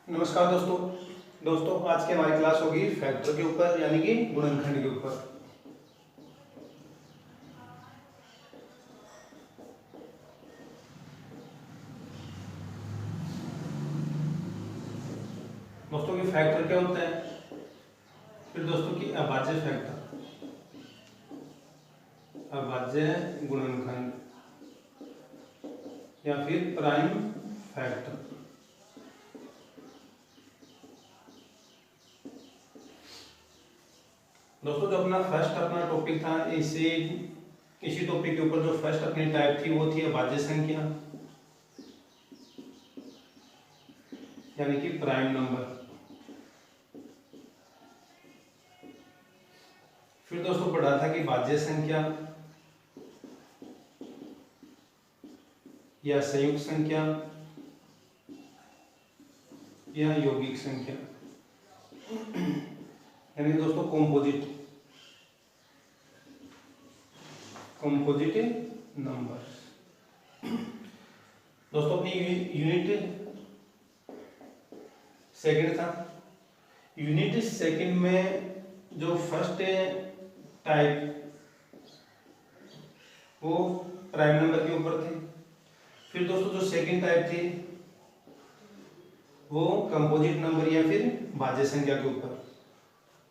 नमस्कार दोस्तों आज की हमारी क्लास होगी फैक्टर के ऊपर यानी कि गुणनखंड के ऊपर। दोस्तों की फैक्टर क्या होता है, फिर दोस्तों की अभाज्य फैक्टर, अभाज्य गुणनखंड या फिर प्राइम फैक्टर। दोस्तों जो अपना टॉपिक था, इसी टॉपिक के ऊपर जो फर्स्ट अपनी टाइप थी वो थी अभाज्य संख्या यानी कि प्राइम नंबर। फिर दोस्तों पढ़ा था कि भाज्य संख्या या संयुक्त संख्या या यौगिक संख्या यानी दोस्तों कॉम्पोजिट नंबर। दोस्तों अपनी यूनिट सेकंड था। यूनिट सेकंड में जो फर्स्ट टाइप वो प्राइम नंबर के ऊपर थे। फिर दोस्तों जो सेकंड टाइप थी वो कंपोजिट नंबर या फिर भाज्य संख्या के ऊपर।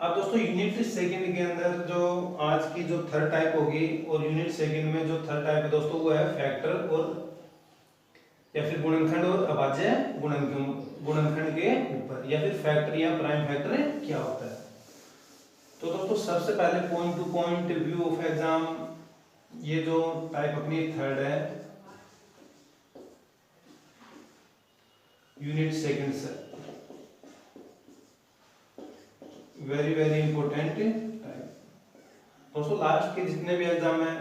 अब दोस्तों यूनिट सेकंड के अंदर जो आज की जो थर्ड टाइप होगी, और यूनिट सेकंड में जो थर्ड टाइप है दोस्तों वो है फैक्टर और या फिर गुणनखंड और अभाज्य गुणनखंड के ऊपर, या फिर फैक्टर या प्राइम फैक्टर क्या होता है। तो दोस्तों सबसे पहले point two point view of exam, ये जो टाइप अपनी थर्ड है यूनिट सेकंड से, वेरी इंपॉर्टेंट टाइप। दोस्तों लास्ट के जितने भी एग्जाम है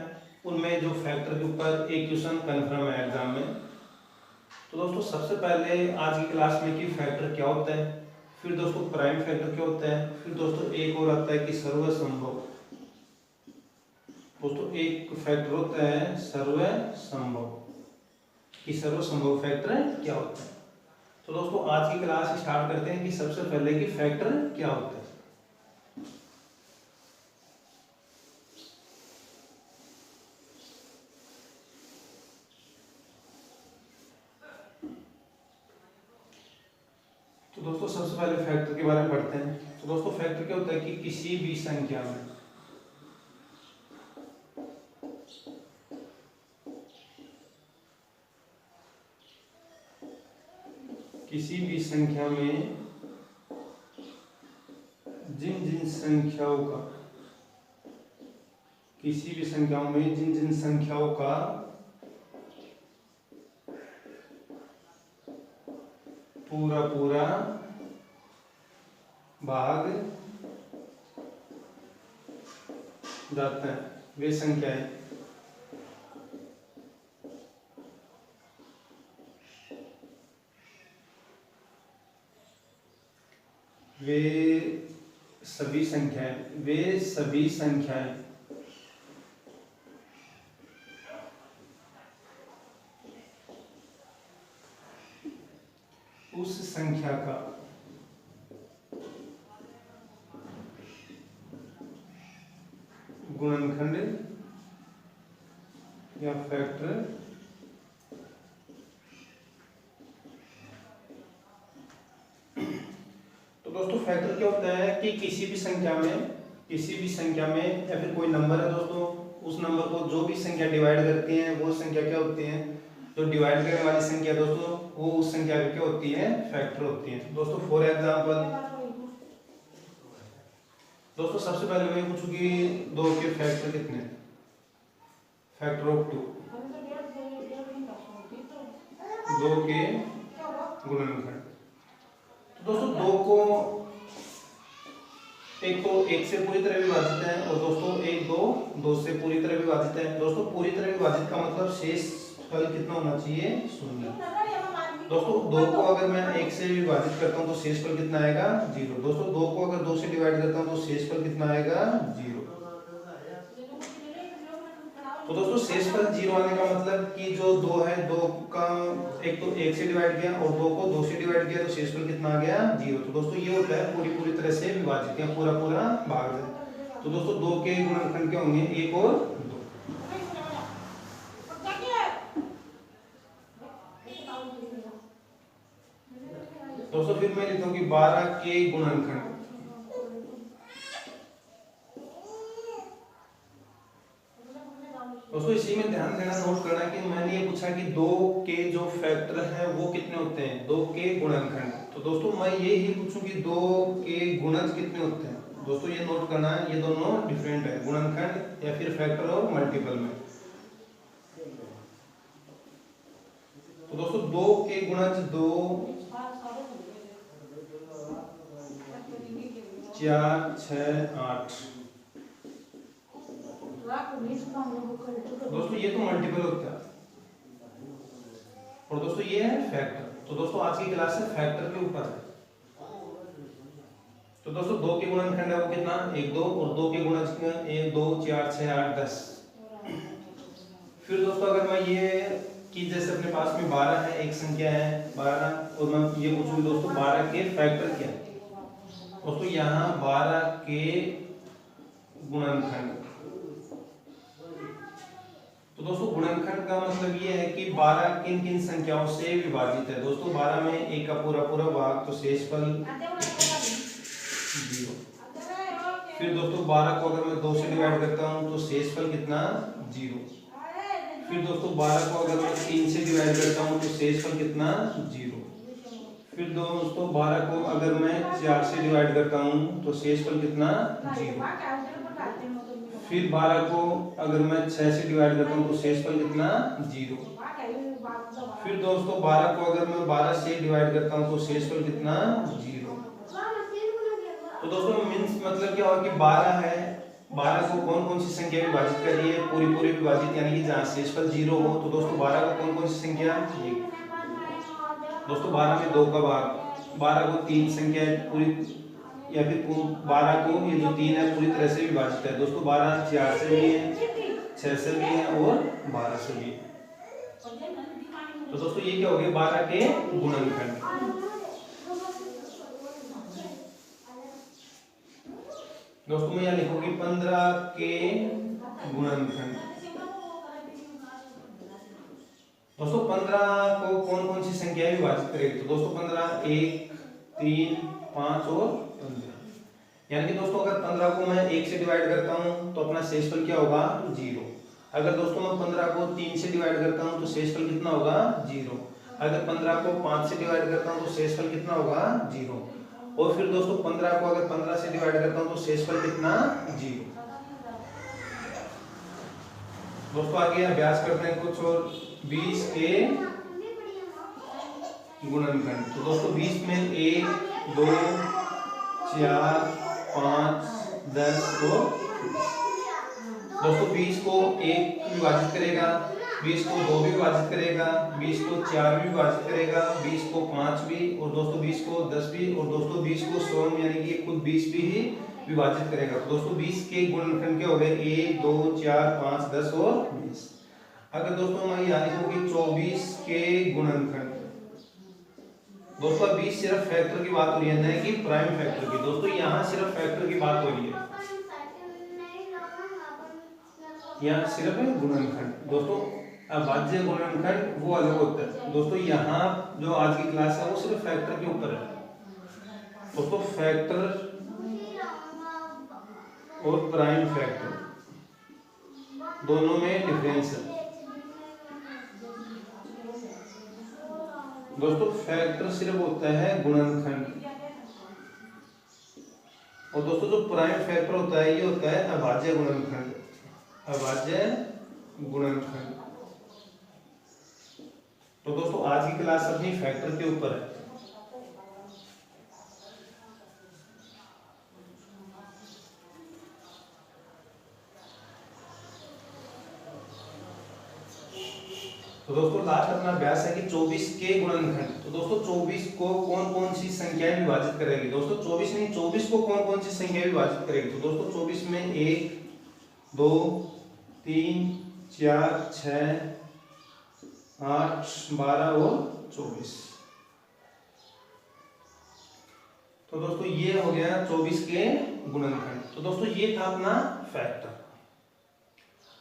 उनमें जो फैक्टर के ऊपर एक क्वेश्चन कन्फर्म है एग्जाम में। तो दोस्तों सबसे पहले आज की क्लास में कि फैक्टर क्या होता है, फिर दोस्तों प्राइम फैक्टर क्या होता है, फिर दोस्तों एक और आता है कि सर्वसंभव। दोस्तों एक फैक्टर होता है सर्वसंभव, कि सर्वसंभव फैक्टर क्या होता है। तो दोस्तों आज की क्लास स्टार्ट करते हैं कि सबसे पहले कि फैक्टर क्या होता है। तो दोस्तों सबसे पहले फैक्टर के बारे में पढ़ते हैं। तो दोस्तों फैक्टर क्या होता है कि किसी भी संख्या में जिन जिन संख्याओं का पूरा भाग जाता है वे संख्याएं वे सभी संख्याएं उस संख्या का गुणनखंड या फैक्टर तो दोस्तों फैक्टर क्या होता है कि किसी भी संख्या में या फिर कोई नंबर है दोस्तों, उस नंबर को जो भी संख्या डिवाइड करती है वो संख्या क्या होती है, जो डिवाइड करने वाली संख्या दोस्तों वो उस संख्या की क्या होती है, फैक्टर होती है। दोस्तों फॉर एग्जांपल दोस्तों सबसे पहले मैं पूछूं कि 2 के फैक्टर कितने, फैक्टर ऑफ 2, 2 के गुणनखंड। तो दोस्तों 2 को एक तो 1 से पूरी तरह विभाजित है, और दोस्तों 1 2 से पूरी तरह विभाजित है। दोस्तों पूरी तरह विभाजित का मतलब शेष फल कितना होना चाहिए, 0। दोस्तों 2 को अगर मैं 1 से विभाजित करता हूं तो शेषफल कितना आएगा, 0। दोस्तों 2 को अगर 2 से डिवाइड करता हूं तो शेषफल कितना आएगा, 0। तो दोस्तों शेषफल 0 आने का मतलब कि जो 2 है, 2 का एक तो 1 से डिवाइड किया और 2 को 2 से डिवाइड किया तो शेषफल कितना आ गया 0। तो दोस्तों ये होता है पूरी तरह से विभाजित या पूरा भाग है। तो दोस्तों 2 के गुणनखंड क्या होंगे 1 और 2। दोस्तों फिर मैं लिखता हूँ कि 12 के गुणनखंड। दोस्तों इसी में ध्यान देना, नोट करना कि मैंने ये पूछा कि 2 के जो फैक्टर है वो कितने होते हैं 2 के गुणनखंड। तो दोस्तों मैं ये ही पूछूं कि 2 के गुणज कितने होते हैं। दोस्तों ये नोट करना है, ये दोनों डिफरेंट है, गुणनखंड या फिर फैक्टर और मल्टीपल में। तो दोस्तों 2 के गुणज 2 4 6 8। दोस्तों ये तो मल्टीपल होता है और दोस्तों ये है फैक्टर। तो दोस्तों आज की क्लास है फैक्टर के ऊपर है। तो दोस्तों 2 के गुणनखंड है वो कितना 1 2 और 2 के गुणज 1 2 4 6 8 10। फिर दोस्तों अगर मैं ये कि जैसे अपने पास में 12 है, एक संख्या है 12 और मैं ये पूछूं दोस्तों 12 के फैक्टर क्या है। दोस्तों यहाँ 12 के गुणनखंड। तो दोस्तों गुणनखंड का मतलब ये है कि 12 किन किन संख्याओं से विभाजित है। दोस्तों 12 में 1 का पूरा भाग तो शेषफल 0। फिर दोस्तों 12 को अगर मैं 2 से डिवाइड करता हूँ तो शेषफल कितना 0। फिर दोस्तों 12 को अगर मैं 3 से डिवाइड करता हूँ तो शेषफल कितना 0। फिर दोस्तों 12 को अगर मैं 4 से डिवाइड करता हूँ तो शेषफल कितना 0। फिर 12 को अगर मैं 6 से डिवाइड करता हूँ तो शेषफल कितना 0। फिर दोस्तों 12 को अगर मैं 12 से डिवाइड करता हूँ तो शेषफल कितना 0। तो दोस्तों मीन्स मतलब क्या होगा कि 12 है, 12 को कौन सी संख्या विभाजित कर रही है पूरी विभाजित, यानी कि जहाँ शेषफल 0 हो। तो दोस्तों 12 को कौन सी संख्या 1। दोस्तों 12 में 2 का भाग, 12 को 3 संख्या पूरी या फिर 12 को ये जो 3 है पूरी तरह से विभाजित है। दोस्तों 12 4 से भी है, 6 से भी है और 12 से भी है। तो दोस्तों ये क्या हो गया 12 के गुणनखंड। दोस्तों मैं यहाँ लिखूंगी 15 के गुणनखंड। दोस्तों 15 को कौन सी संख्या विभाजित करेगी। तो दोस्तों 15 1 3 5 और 15। यानी कि दोस्तों अगर 15 को मैं 1 से डिवाइड करता हूं तो अपना शेषफल क्या होगा 0। अगर दोस्तों मैं 15 को 3 से डिवाइड करता हूं तो शेषफल कितना होगा 0। अगर 15 को 5 से डिवाइड करता हूं तो शेषफल कितना होगा 0। और फिर दोस्तों 15 को अगर 15 से डिवाइड करता हूं तो शेषफल कितना 0। दोस्तों आगे अभ्यास करते हैं कुछ और 20 के गुणनखंड। तो दोस्तों 20 में 1 2 4 5 10 और 20। दोस्तों 20 को 1 विभाजित करेगा, 20 को 2 भी विभाजित करेगा, 20 को 4 भी विभाजित करेगा, 20 को 5 भी और दोस्तों 20 को 10 भी और दोस्तों 20 को 100 यानी कि खुद 20 भी ही विभाजित करेगा। तो दोस्तों 20 के गुणनखंड क्या हो गए 1 2 4 5 10 और 20। अगर दोस्तों मैं यहाँ लिखूंगी 24 के गुणनखंड। दोस्तों 20 सिर्फ फैक्टर की बात हो रही है, नहीं कि प्राइम फैक्टर की। दोस्तों यहाँ सिर्फ फैक्टर की बात हो रही है, यहाँ सिर्फ है गुणनखंड। दोस्तों अभाज्य गुणनखंड वो अलग होता है। दोस्तों यहाँ जो आज की क्लास है वो सिर्फ फैक्टर के ऊपर है। दोस्तों फैक्टर और प्राइम फैक्टर दोनों में डिफरेंस है। दोस्तों फैक्टर सिर्फ होता है गुणनखंड और दोस्तों जो प्राइम फैक्टर होता है ये होता है अभाज्य गुणनखंड। अभाज्य गुणनखंड। तो दोस्तों आज की क्लास अपनी फैक्टर के ऊपर है। तो दोस्तों लास्ट अपना अभ्यास है कि 24 के गुणनखंड। तो दोस्तों 24 को कौन सी संख्याएं विभाजित करेगी। दोस्तों 24 नहीं 24 को कौन सी संख्या विभाजित करेगी। तो दोस्तों 24 में 1 2 3 4, 6, 8, 12 और 24। तो दोस्तों ये हो गया 24 के गुणनखंड। तो दोस्तों ये था अपना फैक्टर।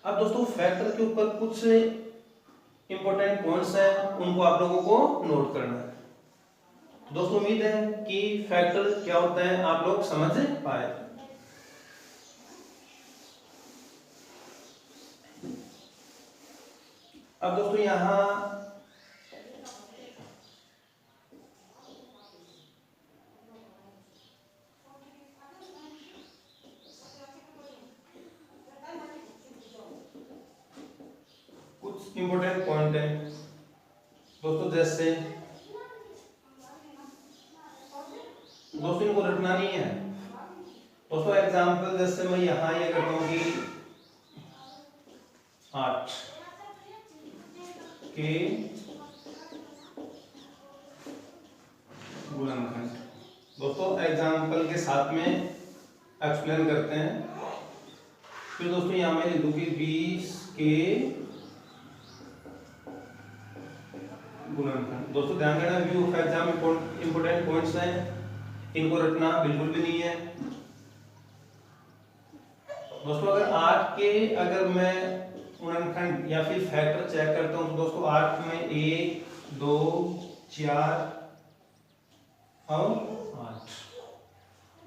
अब दोस्तों फैक्टर के ऊपर कुछ इंपॉर्टेंट पॉइंट्स हैं, उनको आप लोगों को नोट करना है। तो दोस्तों उम्मीद है कि फैक्टर क्या होता है आप लोग समझ पाए। अब दोस्तों यहां कुछ इंपॉर्टेंट पॉइंट है दोस्तों, जैसे दोस्तों इनको रटना नहीं है दोस्तों। एग्जांपल जैसे मैं यहां ये करता हूं कि 8 के गुणनखंड। दोस्तों एग्जांपल के साथ में एक्सप्लेन करते हैं। फिर दोस्तों यहां मैं लिख दूं कि 20 के गुणनखंड। दोस्तों ध्यान देना, view of exam important points हैं, इनको रटना बिल्कुल भी नहीं है दोस्तों। अगर मैं गुणनखंड या फिर फैक्टर चेक करता हूं तो दोस्तों 8 में 1, 2, 4 और 8।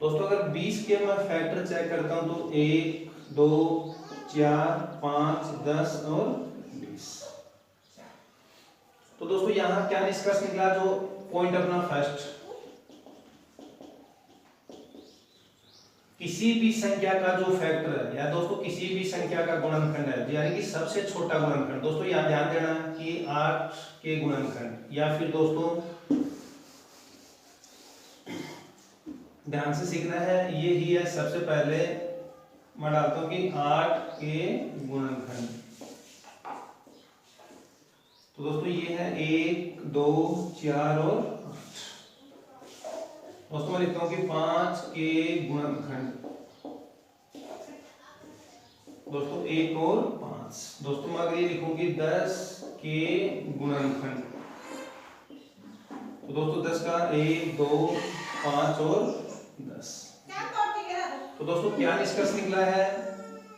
दोस्तों अगर 20 के मैं फैक्टर चेक करता हूं तो 1, 2, 4, 5, 10 और 20। तो दोस्तों यहां क्या निष्कर्ष निकला, जो पॉइंट अपना फर्स्ट, किसी भी संख्या का जो फैक्टर है या दोस्तों किसी भी संख्या का गुणनखंड है, यानी कि सबसे छोटा गुणनखंड। दोस्तों यहां ध्यान देना कि 8 के गुणनखंड, या फिर दोस्तों ध्यान से सीखना है, ये ही है। सबसे पहले मैं डालता हूं कि 8 के गुणनखंड। तो दोस्तों ये है 1, 2, 4 और 8। दोस्तों मैं लिखता हूं कि 5 के गुणनखंड। दोस्तों 1 और 5। दोस्तों मैं अगर ये लिखूं कि 10 के गुणनखंड, तो दोस्तों 10 का 1, 2, 5 और 10। तो दोस्तों क्या निष्कर्ष निकला है,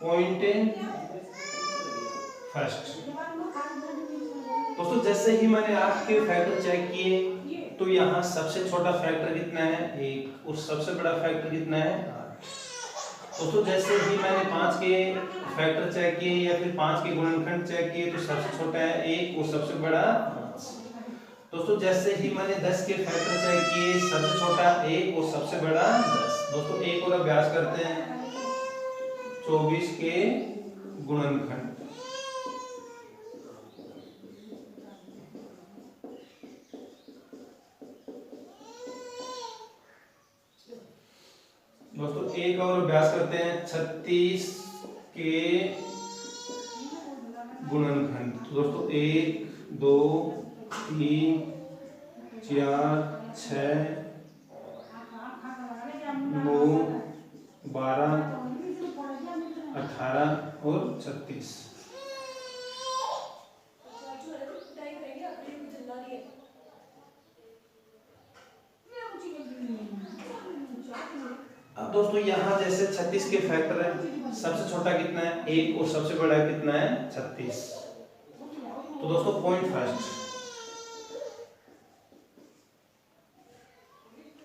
पॉइंट फर्स्ट। दोस्तों जैसे ही मैंने 8 के फैक्टर चेक किए तो यहाँ सबसे छोटा फैक्टर कितना है, 1, और सबसे बड़ा फैक्टर कितना है, 8। दोस्तों जैसे ही मैंने 5 के फैक्टर चेक किए या फिर 5 के गुणनखंड चेक किए तो सबसे छोटा है 1 और सबसे बड़ा 5। दोस्तों जैसे ही मैंने 10 के फैक्टर चेक किए, सबसे छोटा 1 और सबसे बड़ा 10। दोस्तों एक और अभ्यास करते हैं, 24 के गुणनखंड। दोस्तों एक और अभ्यास करते हैं, 36 के गुणनखंड। तो दोस्तों 1, 2, 3, 4, 6, 9, 12, 18 और 36। अब दोस्तों यहाँ जैसे 36 के फैक्टर है, सबसे छोटा कितना है, 1, और सबसे बड़ा कितना है, 36। तो दोस्तों पॉइंट फर्स्ट,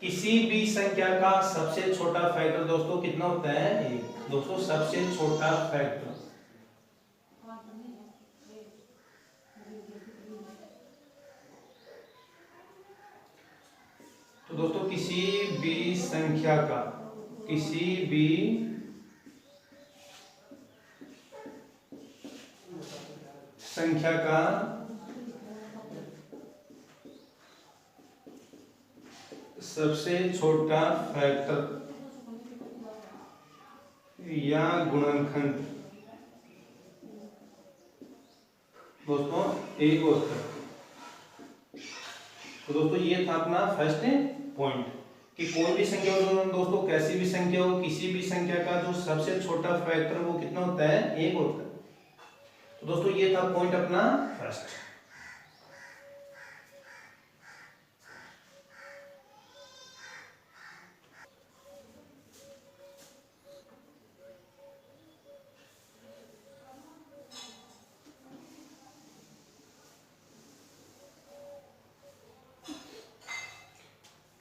किसी भी संख्या का सबसे छोटा फैक्टर दोस्तों कितना होता है, 1। दोस्तों सबसे छोटा फैक्टर, तो दोस्तों किसी भी संख्या का, किसी भी संख्या का सबसे छोटा फैक्टर या गुणनखंड दोस्तों 1 होता है। तो दोस्तों ये था अपना फर्स्ट पॉइंट कि कोई भी संख्या हो दोस्तों, कैसी भी संख्या हो, किसी भी संख्या का जो सबसे छोटा फैक्टर वो कितना होता है, 1 होता है। तो दोस्तों ये था पॉइंट अपना फर्स्ट।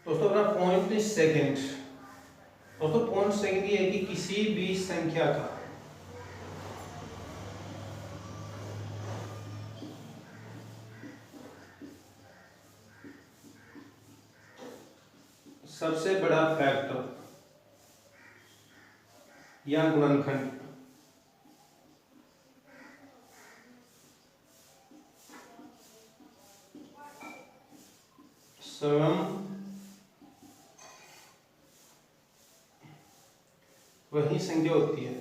दोस्तों अपना पॉइंट सेकंड। दोस्तों पॉइंट सेकंड ये है कि किसी भी संख्या का सबसे बड़ा फैक्टर या गुणनखंड स्वयं वही संख्या होती है।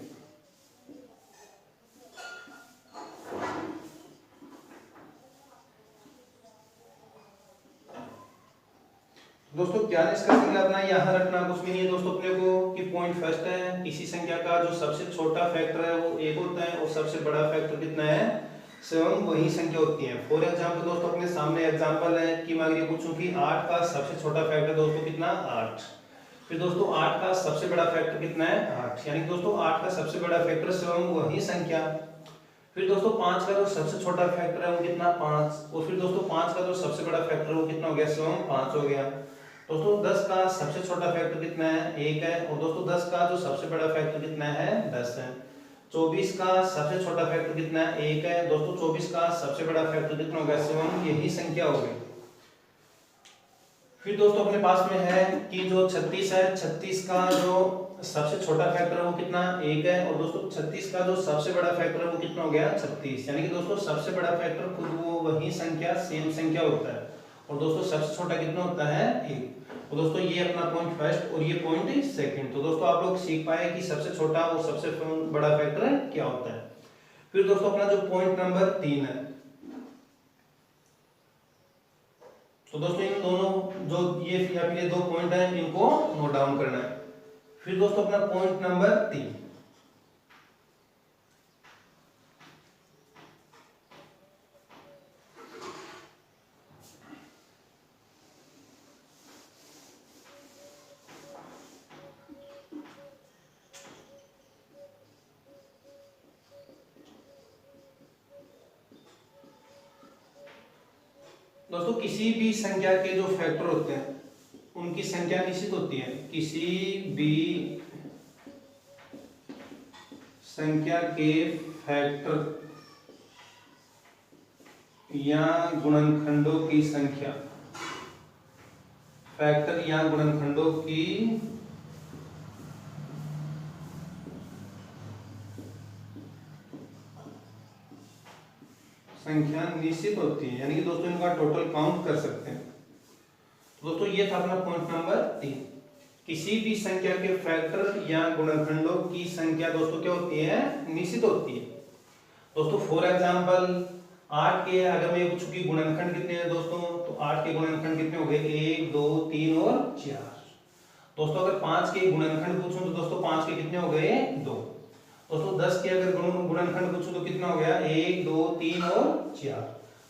दोस्तों क्या डिस्कस करना अपना, यहाँ रखना कुछ भी नहीं है दोस्तों अपने को कि पॉइंट फर्स्ट है किसी संख्या का जो सबसे छोटा फैक्टर है वो एक होता है और सबसे बड़ा फैक्टर कितना है, स्वयं वही संख्या होती है। फॉर एग्जांपल दोस्तों अपने सामने एग्जांपल है कि मैं अगर पूछूं कि 8 का सबसे छोटा फैक्टर दोस्तों कितना 8, फिर दोस्तों 8 का सबसे बड़ा फैक्टर कितना है 8, यानी दोस्तों 8 का सबसे बड़ा फैक्टर स्वयं वही संख्या। फिर दोस्तों 5 का जो सबसे छोटा फैक्टर है वो कितना 5, और फिर दोस्तों 5 का जो सबसे बड़ा फैक्टर है वो कितना हो गया स्वयं 5 हो गया। दोस्तों 10 का सबसे छोटा फैक्टर कितना है 1 है, और दोस्तों 10 का जो सबसे बड़ा फैक्टर कितना है 10 है। 24 का सबसे छोटा फैक्टर कितना है 1 है, दोस्तों 24 का सबसे बड़ा फैक्टर कितना हो गया स्वयं यही संख्या हो गई। फिर दोस्तों अपने पास में है कि जो 36 है, 36 का जो सबसे छोटा फैक्टर है वो कितना 1 है, और दोस्तों 36 का जो सबसे बड़ा फैक्टर है वो कितना हो गया 36, यानी कि दोस्तों सबसे बड़ा फैक्टर खुद वो वही संख्या सेम संख्या होता है, और दोस्तों सबसे छोटा कितना होता है 1। तो दोस्तों ये अपना पॉइंट फर्स्ट और ये पॉइंट सेकंड। तो दोस्तों आप लोग सीख पाए कि सबसे छोटा और सबसे बड़ा फैक्टर क्या होता है। फिर दोस्तों अपना जो पॉइंट नंबर 3 है, तो दोस्तों इन दोनों जो ये या फिर ये दो पॉइंट है इनको नोट डाउन करना है। फिर दोस्तों अपना पॉइंट नंबर 3, दोस्तों किसी भी संख्या के जो फैक्टर होते हैं उनकी संख्या निश्चित होती है। किसी भी संख्या के फैक्टर या गुणनखंडों की संख्या, फैक्टर या गुणनखंडों की संख्या निश्चित होती है, यानी कि दोस्तों इनका टोटल काउंट कर सकते हैं। तो दोस्तों ये था अपना पॉइंट नंबर 3, किसी भी संख्या के फैक्टर या गुणनखंडों की संख्या दोस्तों क्या होती है निश्चित होती है। दोस्तों फॉर एग्जांपल 8 के अगर मैं पूछूं कि गुणनखंड कितने हैं दोस्तों, तो 8 के गुणनखंड कितने हो गए 1 2 3 और 4। दोस्तों अगर 5 के गुणनखंड पूछूं तो दोस्तों 5 के कितने हो गए 2। दोस्तों 10 के अगर गुणनखंड पूछूं तो कितना हो गया 1 2 3 और 4।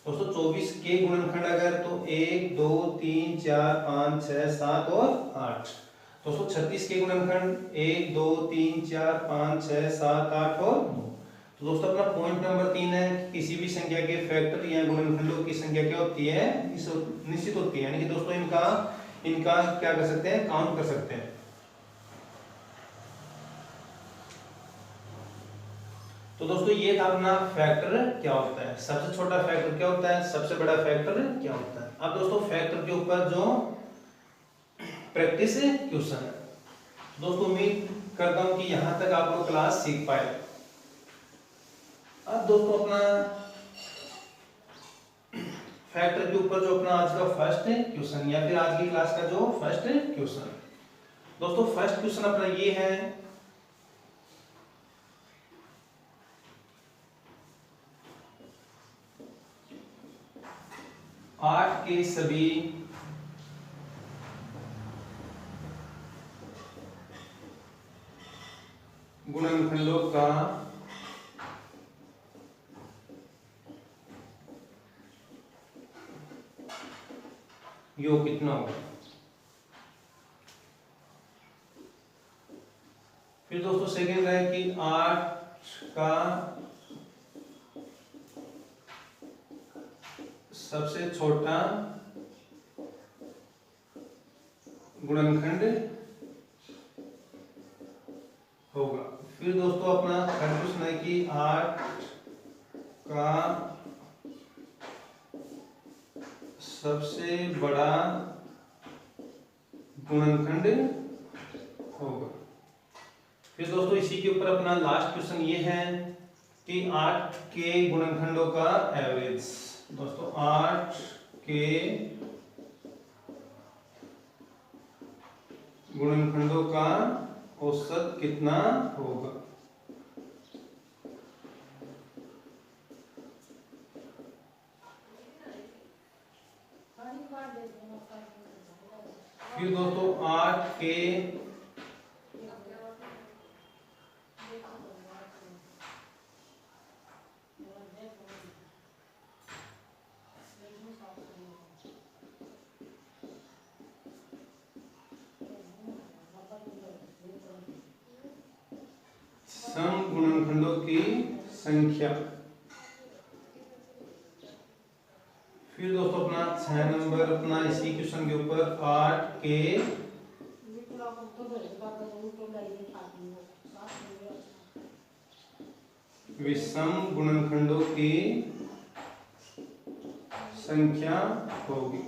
दोस्तों 24 के गुणनखंड अगर तो 1 2 3 4 5 6 7 और 8। दोस्तों 36 के गुणनखंड 1 2 3 4 5 6 7 8 और 9। तो दोस्तों अपना पॉइंट नंबर 3 है किसी भी संख्या के फैक्टर या गुणनखंडों की संख्या क्या होती है निश्चित होती है, यानी कि दोस्तों इनका क्या कर सकते हैं काउंट कर सकते हैं। तो दोस्तों ये था अपना फैक्टर क्या होता है, सबसे छोटा फैक्टर क्या होता है, सबसे बड़ा फैक्टर क्या होता है। अब दोस्तों फैक्टर के ऊपर जो प्रैक्टिस क्वेश्चन है, दोस्तों उम्मीद करता हूं कि यहां तक आप लोग क्लास सीख पाए। अब दोस्तों अपना फैक्टर के ऊपर जो अपना आज का फर्स्ट क्वेश्चन या फिर आज की क्लास का जो फर्स्ट क्वेश्चन, दोस्तों फर्स्ट क्वेश्चन अपना ये है 8 के सभी गुणनखंडों का योग कितना होगा। फिर दोस्तों सेकेंड है कि 8 का सबसे छोटा गुणनखंड होगा। फिर दोस्तों अपना थर्ड क्वेश्चन है कि 8 का सबसे बड़ा गुणनखंड होगा। फिर दोस्तों इसी के ऊपर अपना लास्ट क्वेश्चन ये है कि 8 के गुणनखंडों का एवरेज। दोस्तों 8 के गुणनखंडों का औसत कितना होगा। फिर दोस्तों 8 के सम गुणनखंडों की संख्या। फिर दोस्तों अपना 6 नंबर अपना इसी क्वेश्चन के ऊपर 8 के विषम गुणनखंडों की संख्या होगी।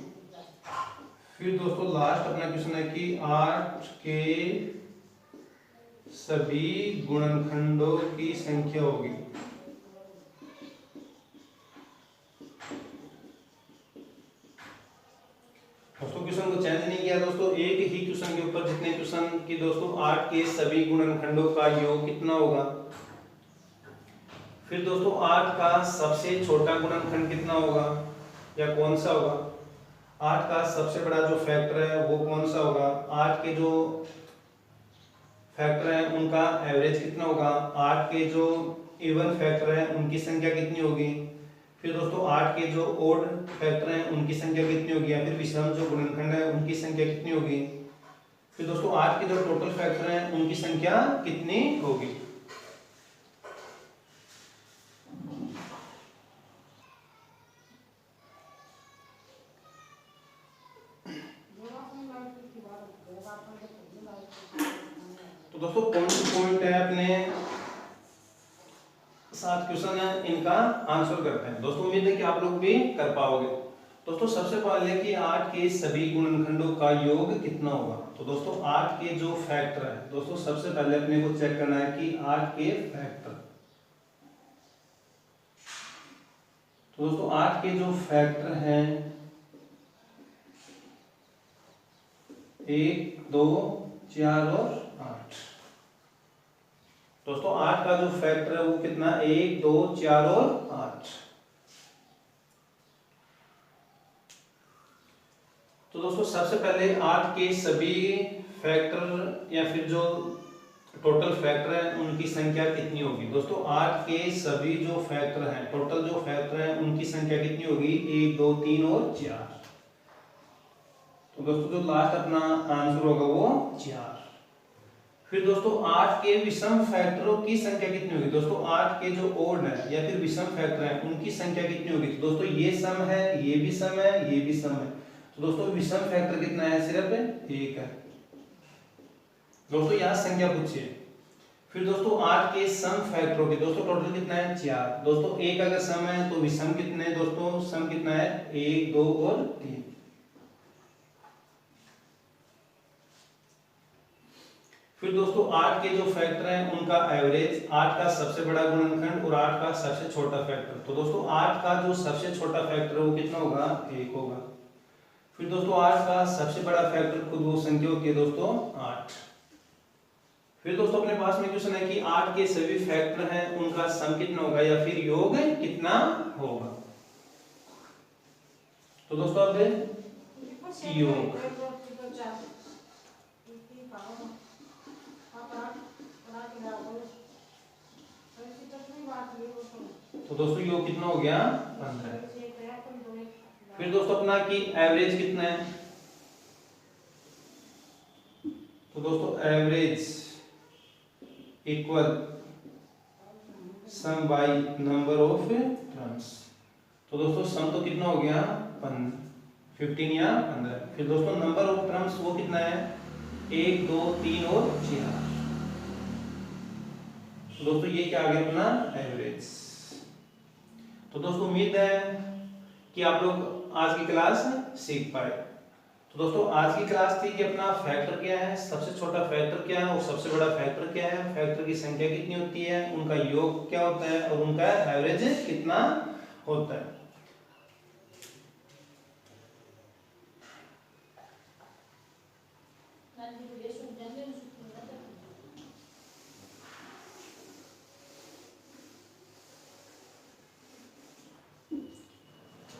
फिर दोस्तों लास्ट अपना क्वेश्चन है कि 8 के सभी गुणनखंडों की संख्या होगी। दोस्तों क्वेश्चन को चेंज नहीं किया दोस्तों, एक ही क्वेश्चन के ऊपर जितने क्वेश्चन की दोस्तों 8 के सभी गुणनखंडों का योग कितना होगा। फिर दोस्तों 8 का सबसे छोटा गुणनखंड कितना होगा या कौन सा होगा। 8 का सबसे बड़ा जो फैक्टर है वो कौन सा होगा। 8 के जो फैक्टर है उनका एवरेज कितना होगा। 8 के जो इवन फैक्टर है उनकी संख्या कितनी होगी। फिर दोस्तों 8 के जो ओड फैक्टर हैं उनकी संख्या कितनी होगी, या फिर विषम जो गुणनखंड है उनकी संख्या कितनी होगी। फिर दोस्तों 8 के जो टोटल फैक्टर हैं उनकी संख्या कितनी होगी। तो दोस्तों पॉइंट है अपने 7 क्वेश्चन है, इनका आंसर करते हैं। दोस्तों उम्मीद है कि आप लोग भी कर पाओगे। दोस्तों सबसे पहले कि 8 के सभी गुणनखंडों का योग कितना होगा। तो दोस्तों 8 के जो फैक्टर है, दोस्तों सबसे पहले अपने को चेक करना है कि 8 के फैक्टर। तो दोस्तों 8 के जो फैक्टर हैं 1, 2, 4 और 8। दोस्तों 8 का जो फैक्टर है वो कितना 1, 2, 4 और 8। तो दोस्तों सबसे पहले 8 के सभी फैक्टर या फिर जो टोटल फैक्टर है उनकी संख्या कितनी होगी। दोस्तों 8 के सभी जो फैक्टर हैं, टोटल जो फैक्टर हैं उनकी संख्या कितनी होगी 1, 2, 3 और 4। तो दोस्तों जो लास्ट अपना आंसर होगा वो 4। फिर दोस्तों 8 के विषम फैक्टरों की संख्या कितनी होगी। दोस्तों 8 के जो ओड है या फिर विषम फैक्टर है उनकी संख्या कितनी होगी। तो दोस्तों ये सम है, ये भी सम है, ये भी सम है। तो दोस्तों विषम फैक्टर कितना है, सिर्फ 1 है। दोस्तों यहाँ संख्या पूछिए। फिर दोस्तों 8 के सम फैक्टरों के दोस्तों टोटल कितना है 4। दोस्तों 1 अगर सम है तो विषम कितने हैं दोस्तों, सम कितना है 1, 2 और 3। फिर दोस्तों 8 के जो फैक्टर हैं उनका एवरेज, 8 का सबसे बड़ा गुणनखंड और 8 का सबसे छोटा फैक्टर। तो दोस्तों 8 का जो सबसे छोटा फैक्टर है वो कितना होगा 1 होगा। फिर दोस्तों 8 का सबसे बड़ा फैक्टर खुद वो संख्या होती है दोस्तों 8। फिर दोस्तों अपने पास में क्वेश्चन है कि 8 के सभी फैक्टर हैं उनका सम कितना होगा या फिर योग कितना होगा। तो दोस्तों अब योग। तो दोस्तों योग कितना हो गया 15। फिर दोस्तों अपना कि एवरेज कितना है, दोस्तों average equal some by number of terms. तो दोस्तों सम तो कितना हो गया 15 या 15। फिर दोस्तों नंबर ऑफ टर्म्स वो कितना है 1 2 3 और 4। तो दोस्तों ये क्या आ गया अपना एवरेज। तो दोस्तों उम्मीद है कि आप लोग आज की क्लास सीख पाए। तो दोस्तों आज की क्लास थी कि अपना फैक्टर क्या है, सबसे छोटा फैक्टर क्या है और सबसे बड़ा फैक्टर क्या है, फैक्टर की संख्या कितनी होती है, उनका योग क्या होता है और उनका एवरेज कितना होता है।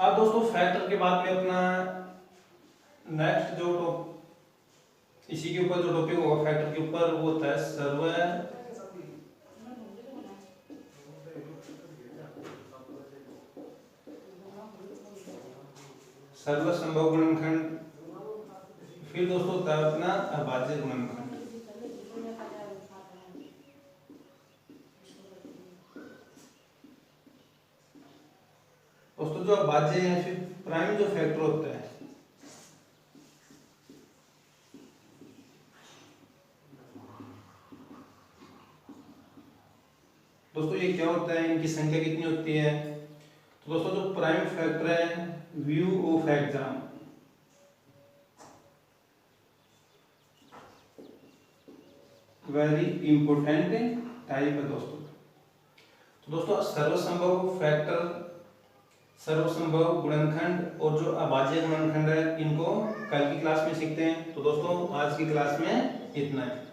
अब दोस्तों फैक्टर के बाद में अपना नेक्स्ट जो इसी के ऊपर जो टॉपिक होगा फैक्टर के ऊपर वो होता है सर्वसंभव गुणनखंड। फिर दोस्तों होता है अपना अभाज्य गुणनखंड। दोस्तों जो अभाज्य है फिर प्राइम जो फैक्टर होता है दोस्तों ये क्या होता है, इनकी संख्या कितनी होती है। तो दोस्तों जो प्राइम फैक्टर है view of exam, very important type है दोस्तों। तो दोस्तों सर्वसंभव फैक्टर, सर्वसंभव गुणनखंड और जो अभाज्य गुणनखंड है इनको कल की क्लास में सीखते हैं। तो दोस्तों आज की क्लास में इतना है।